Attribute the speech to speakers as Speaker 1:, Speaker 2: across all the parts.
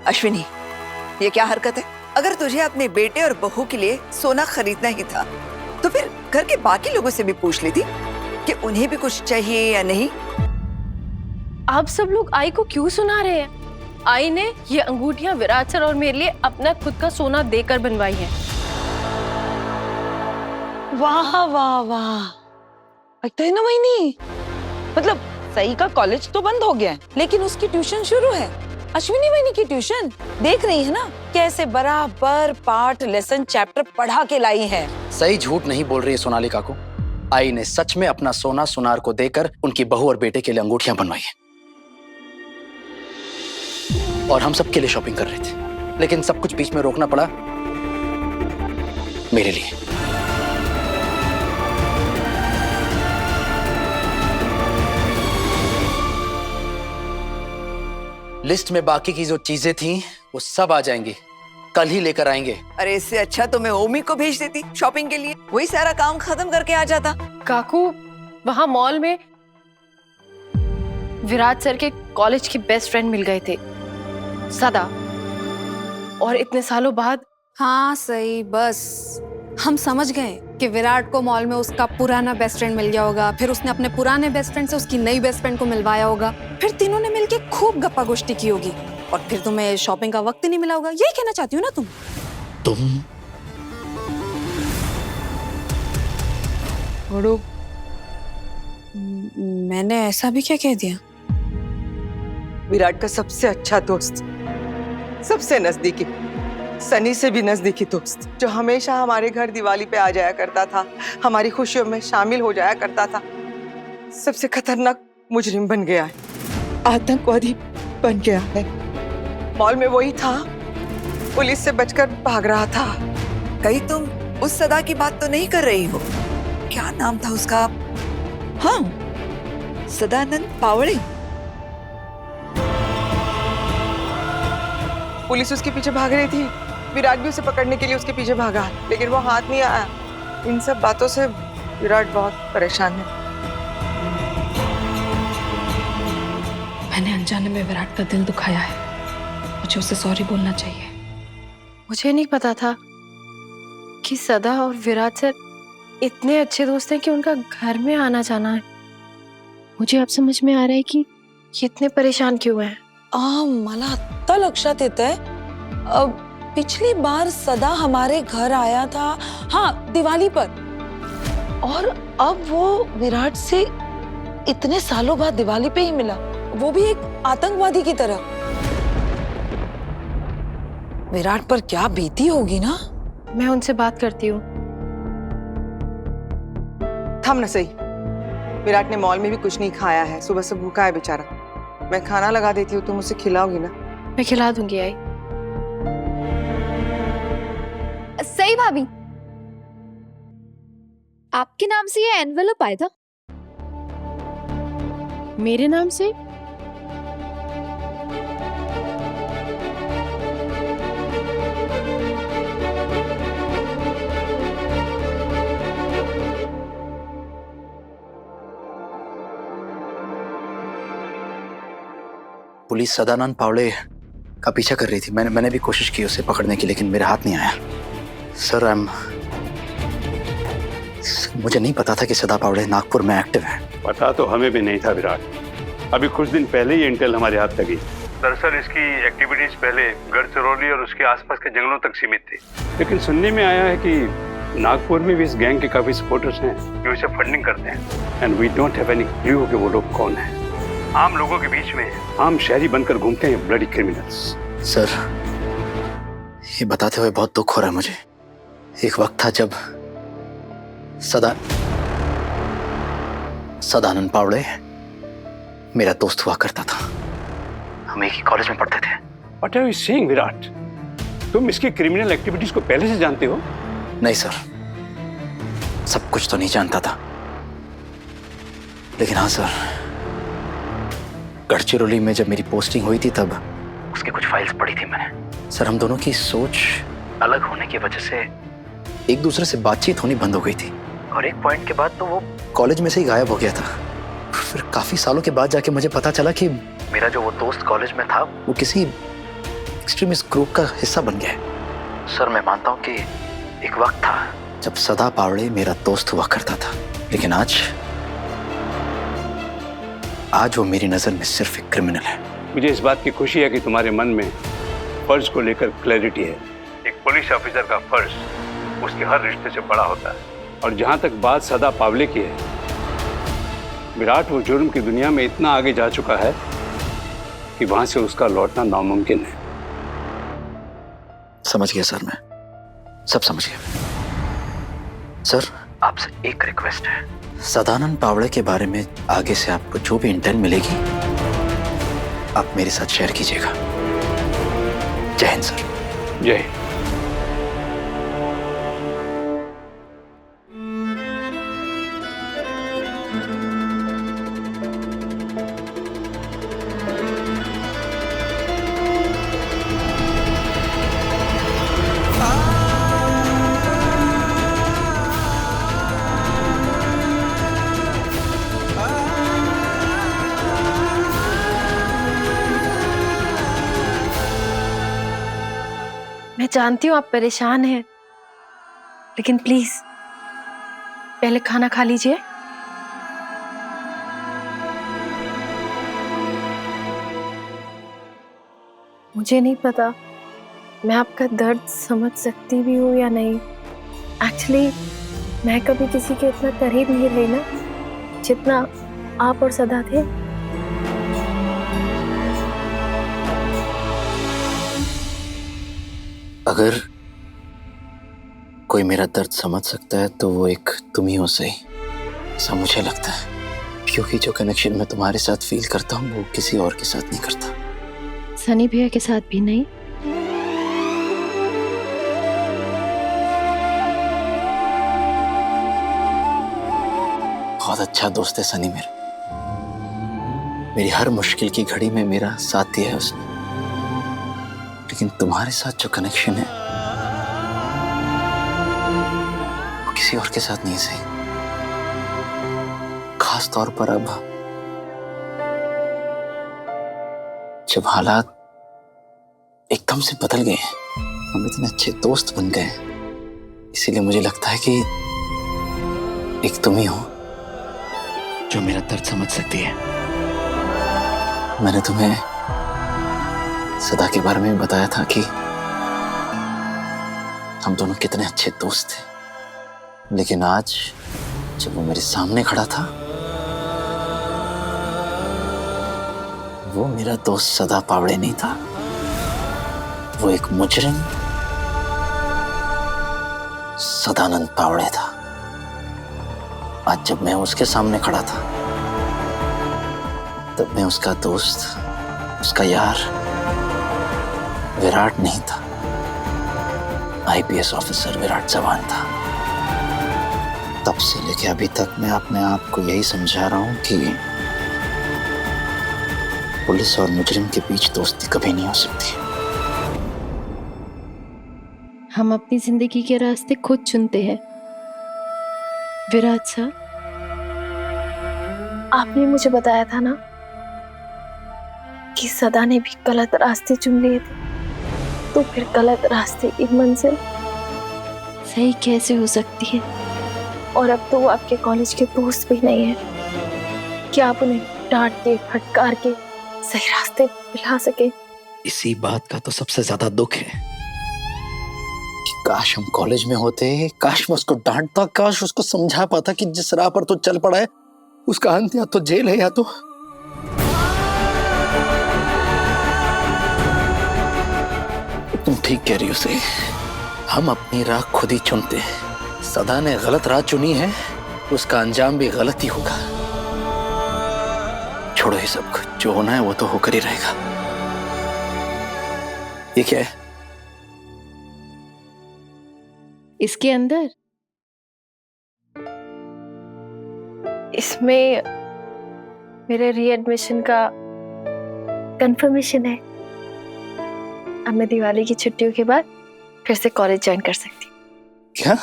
Speaker 1: अश्विनी, ये क्या हरकत है? अगर तुझे अपने बेटे और बहू के लिए सोना खरीदना ही था तो फिर घर के बाकी लोगों से भी पूछ लेती कि उन्हें भी कुछ चाहिए या नहीं।
Speaker 2: आप सब लोग आई को क्यों सुना रहे हैं? आई ने ये अंगूठियां विराट सर और मेरे लिए अपना खुद का सोना देकर बनवाई हैं।
Speaker 3: वाह वाह वाह, लगता है ना वहीनी, मतलब सई का कॉलेज तो बंद हो गया है लेकिन उसकी ट्यूशन शुरू है। अश्विनी वहीनी की ट्यूशन देख रही है ना, कैसे बराबर पाठ लेसन चैप्टर पढ़ा के लाई है।
Speaker 4: सही झूठ नहीं बोल रही है सोनालिका को। आई ने सच में अपना सोना सुनार को देकर उनकी बहू और बेटे के लिए अंगूठियां बनवाई है और हम सबके लिए शॉपिंग कर रहे थे, लेकिन सब कुछ बीच में रोकना पड़ा मेरे लिए। लिस्ट में बाकी की जो चीजें थी वो सब आ जाएंगी, कल ही लेकर आएंगे।
Speaker 1: अरे इससे अच्छा तो मैं ओमी को भेज देती शॉपिंग के लिए, वही सारा काम खत्म करके आ जाता।
Speaker 2: काकू, वहां मॉल में विराट सर के कॉलेज के बेस्ट फ्रेंड मिल गए थे, सदा, और इतने सालों बाद।
Speaker 5: हाँ सही, बस हम समझ गए कि विराट को मॉल में उसका पुराना बेस्ट फ्रेंड मिल गया होगा, फिर उसने अपने पुराने बेस्ट फ्रेंड से उसकी नई बेस्ट फ्रेंड को मिलवाया होगा, फिर तीनों ने मिलके खूब गप्पा गोष्ठी की होगी और फिर तुम्हें शॉपिंग का वक्त ही नहीं मिला होगा। यही कहना चाहती हो ना तुम? बड़ो, मैंने ऐसा भी क्या कह दिया?
Speaker 6: विराट का सबसे अच्छा दोस्त, सबसे नजदीकी, सनी से भी नजदीकी दोस्त, जो हमेशा हमारे घर दिवाली पे आ जाया करता था, हमारी खुशियों में शामिल हो जाया करता था, सबसे खतरनाक मुजरिम बन गया है, आतंकवादी बन गया है। मॉल में वही था, पुलिस से बचकर भाग रहा था।
Speaker 1: कहीं तुम उस सदा की बात तो नहीं कर रही हो? क्या नाम था उसका? हाँ, सदानंद पावड़े।
Speaker 6: पुलिस उसके पीछे भाग रही थी, विराट भी उसे पकड़ने के लिए उसके पीछे भागा, लेकिन वो हाथ नहीं आया। इन सब बातों से विराट बहुत परेशान है।
Speaker 5: मैंने अनजाने में विराट का दिल दुखाया है, मुझे उसे सॉरी बोलना चाहिए।
Speaker 2: मुझे नहीं पता था कि सदा और विराट सर इतने अच्छे दोस्त हैं कि उनका घर में आना जाना है। मुझे अब समझ में आ रहा है कि ये इतने परेशान क्यों हैं।
Speaker 3: मला आता लक्षात येतंय, पिछली बार सदा हमारे घर आया था, हाँ दिवाली पर, और अब वो विराट से इतने सालों बाद दिवाली पे ही मिला, वो भी एक आतंकवादी की तरह। विराट पर क्या बीती होगी ना।
Speaker 2: मैं उनसे बात करती हूँ।
Speaker 6: थम न सही, विराट ने मॉल में भी कुछ नहीं खाया है, सुबह से भूखा है बेचारा। मैं खाना लगा देती हूँ, तुम उसे खिलाओगी ना?
Speaker 2: मैं खिला दूंगी। आई
Speaker 7: सही भाभी, आपके नाम से ये एनवेलप आया था?
Speaker 2: मेरे नाम से?
Speaker 4: पुलिस सदानंद पावड़े का पीछा कर रही थी। मैंने भी कोशिश की उसे पकड़ने की, लेकिन मेरे हाथ नहीं आया। सर, मुझे नहीं पता था कि सदा पावड़े नागपुर में एक्टिव है।
Speaker 8: पता तो हमें भी नहीं था विराट। अभी कुछ दिन पहले ही इंटेल हमारे हाथ लगी। दरअसल इसकी एक्टिविटीज पहले गढ़चिरौली और उसके आसपास के जंगलों तक सीमित थी, लेकिन सुनने में आया है कि नागपुर में भी इस गैंग के काफी सपोर्टर्स हैं जो इसे फंडिंग करते हैं। And we don't have any clue कि वो लोग कौन हैं। आम लोगों के बीच में आम शहरी बनकर घूमते हैं ब्लडी क्रिमिनल्स। सर,
Speaker 4: ये बताते हुए बहुत दुख हो रहा है मुझे। एक वक्त था जब सदानंद पावड़े मेरा दोस्त हुआ करता था। हम एक ही कॉलेज में पढ़ते थे।
Speaker 8: What are you saying, Virat? तुम इसकी क्रिमिनल एक्टिविटीज को पहले से जानते हो?
Speaker 4: नहीं सर, सब कुछ तो नहीं जानता था, लेकिन हाँ सर, गढ़चिरौली में जब मेरी पोस्टिंग हुई थी तब उसकी कुछ फाइल्स पढ़ी थी मैंने। सर, हम दोनों की सोच अलग होने की वजह से एक दूसरे से बातचीत होनी बंद हो गई थी, और एक पॉइंट के बाद तो वो कॉलेज में से ही गायब हो गया था। फिर काफी सालों के बाद जाके मुझे पता चला कि मेरा जो वो दोस्त कॉलेज में था वो किसी एक्सट्रीमिस्ट ग्रुप का हिस्सा बन गया है। सर मैं मानता हूँ कि एक वक्त था जब सदा पावड़े मेरा दोस्त हुआ करता था, लेकिन आज वो मेरी नजर में सिर्फ एक क्रिमिनल है।
Speaker 8: मुझे इस बात की खुशी है कि तुम्हारे मन में फर्ज को लेकर क्लैरिटी है। एक पुलिस ऑफिसर का फर्ज उसके हर रिश्ते से बड़ा होता है। और जहां तक बात सदा पावले की है, विराट वो जुर्म की दुनिया में इतना आगे जा चुका है कि वहां से उसका लौटना नामुमकिन है।
Speaker 4: समझ गया सर, मैं सब समझ गया। सर आपसे एक रिक्वेस्ट है, सदानंद पावड़े के बारे में आगे से आपको जो भी इंटेल मिलेगी आप मेरे साथ शेयर कीजिएगा। जय हिंद सर।
Speaker 8: जय हिंद।
Speaker 2: मैं जानती हूँ आप परेशान हैं, लेकिन प्लीज पहले खाना खा लीजिए। मुझे नहीं पता मैं आपका दर्द समझ सकती भी हूँ या नहीं। एक्चुअली मैं कभी किसी के इतना करीब नहीं रही ना, जितना आप और सदा थे।
Speaker 4: अगर कोई मेरा दर्द समझ सकता है तो वो एक तुम ही हो सही, ऐसा मुझे लगता है, क्योंकि जो कनेक्शन मैं तुम्हारे साथ फील करता हूँ वो किसी और के साथ नहीं करता।
Speaker 2: सनी भैया के साथ भी नहीं।
Speaker 4: बहुत अच्छा दोस्त है सनी मेरा, मेरी हर मुश्किल की घड़ी में मेरा साथ दिया है उसने। लेकिन तुम्हारे साथ जो कनेक्शन है वो किसी और के साथ नहीं सही। खास तौर पर अब जब हालात एकदम से बदल गए हैं, हम इतने अच्छे दोस्त बन गए हैं, इसीलिए मुझे लगता है कि एक तुम ही हो जो मेरा दर्द समझ सकती है। मैंने तुम्हें सदा के बारे में बताया था कि हम दोनों कितने अच्छे दोस्त थे, लेकिन आज जब वो मेरे सामने खड़ा था, वो मेरा दोस्त सदा पावड़े नहीं था, वो एक मुजरिम सदानंद पावड़े था। आज जब मैं उसके सामने खड़ा था, तब मैं उसका दोस्त, उसका यार विराट नहीं था, आईपीएस ऑफिसर विराट चौहान था। तब से लेके अभी तक मैं अपने आप को यही समझा रहा हूं कि पुलिस और मुजरिम के बीच दोस्ती कभी नहीं हो सकती।
Speaker 2: हम अपनी जिंदगी के रास्ते खुद चुनते हैं। विराट सर, आपने मुझे बताया था ना कि सदा ने भी गलत रास्ते चुन लिए थे, तो फिर गलत रास्ते की मंजिल सही कैसे हो सकती है? और अब तो वो आपके कॉलेज के दोस्त भी नहीं है कि आप उन्हें डांट के फटकार के सही रास्ते मिला सके।
Speaker 4: इसी बात का तो सबसे ज्यादा दुख है कि काश हम कॉलेज में होते, काश मैं उसको डांटता, काश उसको समझा पाता कि जिस राह पर तो चल पड़ा है उसका अंत या तो जेल है या तो तुम ठीक कह रही हो सही। हम अपनी राह खुद ही चुनते हैं। सदा ने गलत राह चुनी है, उसका अंजाम भी गलत ही होगा। छोड़ो ये सब, जो होना है वो तो होकर ही रहेगा। ये क्या है?
Speaker 2: इसके अंदर इसमें मेरे रीएडमिशन का कंफर्मेशन है। अब मैं दिवाली की छुट्टियों के बाद फिर से कॉलेज ज्वाइन कर सकती हूँ।
Speaker 4: क्या?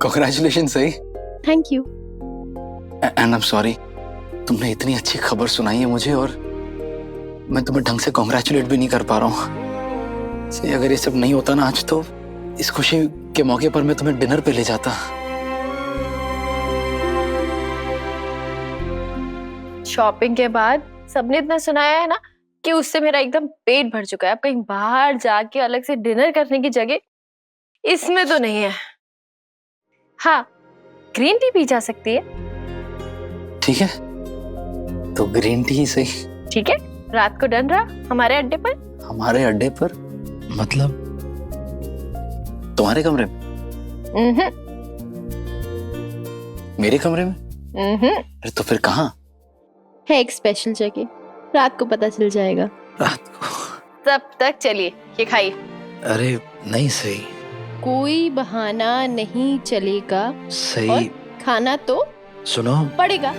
Speaker 4: कांग्रेचुलेशन सही।
Speaker 2: Thank you.
Speaker 4: And I am sorry, तुमने इतनी अच्छी खबर सुनाई है मुझे और मैं तुम्हें ढंग से कॉन्ग्रेचुलेट भी नहीं कर पा रहा हूँ। से अगर ये सब नहीं होता ना आज, तो इस खुशी के मौके पर मैं तुम्हें डिनर पे ले जाता।
Speaker 2: शॉपिंग के बाद सबने इतना सुनाया है ना कि उससे मेरा एकदम पेट भर चुका है। अब कहीं बाहर जाके अलग से डिनर करने की जगह इसमें तो नहीं है। हाँ, ग्रीन टी पी जा सकती है।
Speaker 4: ठीक है, तो ग्रीन टी ही सही।
Speaker 2: ठीक है, रात को डन रहा हमारे अड्डे पर।
Speaker 4: हमारे अड्डे पर मतलब तुम्हारे कमरे में? मेरे कमरे में? अरे तो फिर कहाँ
Speaker 2: है? एक स्पेशल जगह, रात को पता चल जाएगा।
Speaker 4: रात को?
Speaker 2: तब तक चलिए ये खाइए।
Speaker 4: अरे नहीं, सही
Speaker 2: कोई बहाना नहीं चलेगा।
Speaker 4: सही।
Speaker 2: और खाना तो
Speaker 4: सुनो,
Speaker 2: पड़ेगा।